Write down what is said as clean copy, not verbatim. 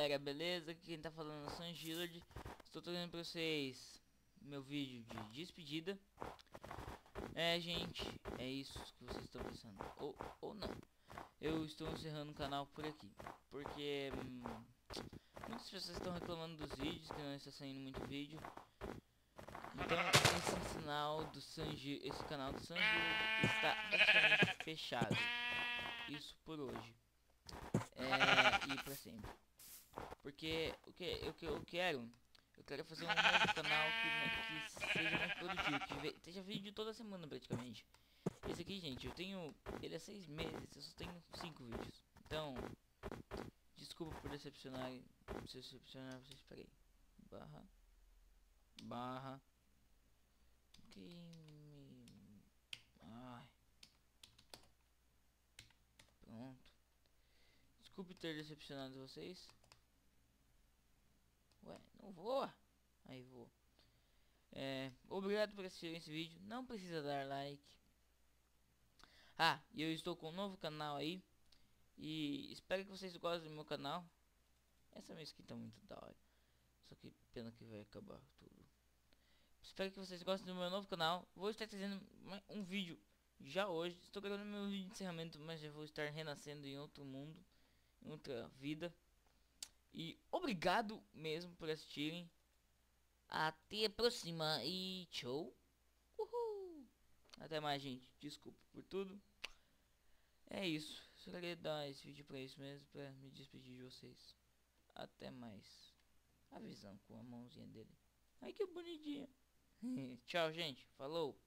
galera, beleza? Aqui quem tá falando é o Sanjilard. Estou trazendo pra vocês meu vídeo de despedida. Gente, é isso que vocês estão pensando. Ou não. Eu estou encerrando o canal por aqui. Porque muitas pessoas estão reclamando dos vídeos, que não está saindo muito vídeo. Então esse canal do Sanjilard está praticamente fechado. Isso por hoje. E pra sempre. Porque o que eu quero fazer um novo canal que seja mais produtivo, que esteja vídeo toda semana praticamente. Esse aqui, gente, eu tenho ele há 6 meses, eu só tenho 5 vídeos. Então, desculpa por decepcionar vocês. Peraí. Barra game. Ai. Pronto. Desculpe ter decepcionado vocês. Ué, não voa? Aí vou. Obrigado por assistir esse vídeo. Não precisa dar like. E eu estou com um novo canal aí. E espero que vocês gostem do meu canal. Essa minha skin tá muito da hora. Só que pena que vai acabar tudo. Espero que vocês gostem do meu novo canal. Vou estar trazendo um vídeo já hoje. Estou gravando meu vídeo de encerramento, mas já vou estar renascendo em outro mundo, em outra vida. E obrigado mesmo por assistirem. Até a próxima e tchau. Uhul. Até mais, gente. Desculpa por tudo. É isso. Só queria dar esse vídeo pra isso mesmo, pra me despedir de vocês. Até mais. A visão com a mãozinha dele. Ai, que bonitinha. Tchau, gente. Falou.